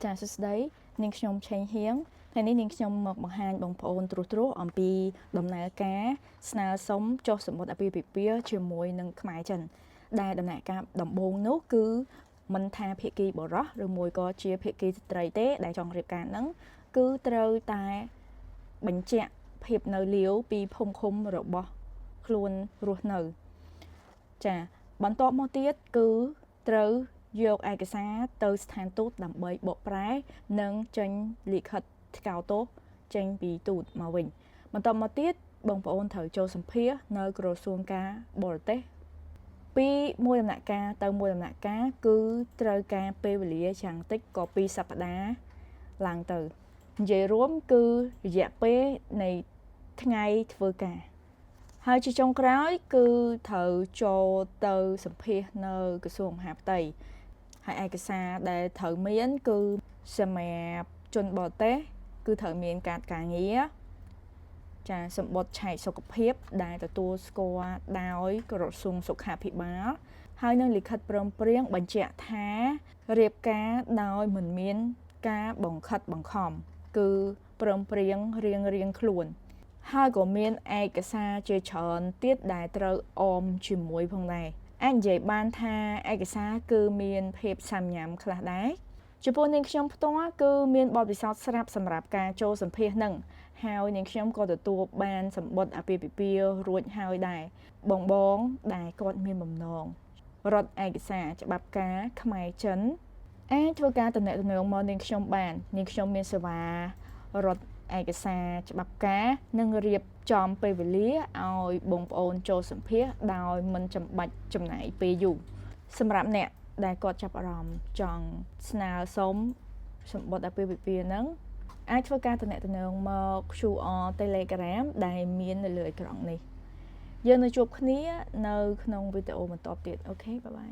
ចាសស្ដីនាងខ្ញុំឆេងហៀងថ្ងៃនេះនាងខ្ញុំមកបង្ហាញបងប្អូនត្រួសអំពីដំណើរការស្នើសុំចុះសម្បត្តិអាពាហ៍ពិពាហ៍ជាមួយនឹងខ្មែរចិនដែលដំណើរការដំបូងនោះគឺមិនថាភាគីបុរសឬមួយក៏ជាភាគីស្ត្រីទេដែលចង់រៀបការហ្នឹងគឺត្រូវតែបញ្ជាក់ភាពនៅលាវពីភូមិឃុំរបស់ខ្លួនរស់នៅចាបន្ទាប់មកទៀតគឺត្រូវយកឯកសារទៅស្ថានទូតដើម្បីបកប្រែនិងចេញលិខិតថ្កោលទោសចេញពីទូតមកវិញបន្តមកទៀតបងប្អូនត្រូវចូលសម្ភាសនៅក្រសួងការបរទេសពីមួយដំណាក់កាលទៅមួយដំណាក់កាលគឺត្រូវការពេលវេលាយ៉ាងតិចក៏2សប្តាហ៍ឡើងទៅនិយាយរួមគឺរយៈពេលនៃថ្ងៃធ្វើការហើយជាចុងក្រោយគឺត្រូវចូលទៅសម្ភាសនៅក្រសួងមហាផ្ទៃហើយឯកសារដែលត្រូវមានគឺសម្រាប់ជនបរទេសគឺត្រូវមានការងារចាសម្បត្តិឆែកសុខភាពដែលទទួលស្គាល់ដោយក្រសួងសុខាភិបាលហើយនឹងលិខិតព្រមព្រៀងបញ្ជាក់ថារៀបការដោយមិនមានការបង្ខិតបង្ខំគឺព្រមព្រៀងរៀងខ្លួនហើយក៏មានឯកសារជាច្រើនទៀតដែលត្រូវអមជាមួយផងដែរអាចនិយាយបានថាឯកសារគឺមានភាពសាមញ្ញខ្លះដែរចំពោះនាងខ្ញុំផ្ទាល់គឺមានបទពិសោធន៍ស្រាប់សម្រាប់ការចូលសម្ភាសនឹងហើយនាងខ្ញុំក៏ទទួលបានសម្បត្តិអាពាហ៍ពិពាហ៍រួចហើយដែរបងដែលគាត់មានបំណងរត់ឯកសារច្បាប់ការខ្មែរចិនអាចធ្វើការតំណែងមកនាងខ្ញុំបាននាងខ្ញុំមានសេវារត់ឯកសារច្បាប់ការនិងរៀបចំពេលវេលាឲ្យបងប្អូនចូលសម្ភាសដោយមិនចាំបាច់ចំណាយពេលយូរសម្រាប់អ្នកដែលគាត់ចាប់អារម្មណ៍ចង់ស្នើសុំសម្បត្តិអាពាហ៍ពិពាហ៍ហ្នឹងអាចធ្វើការតំណែងមក QR Telegram ដែលមាននៅលើអេក្រង់នេះយើងនឹងជួបគ្នានៅក្នុងវីដេអូបន្តទៀតអូខេបាយបាយ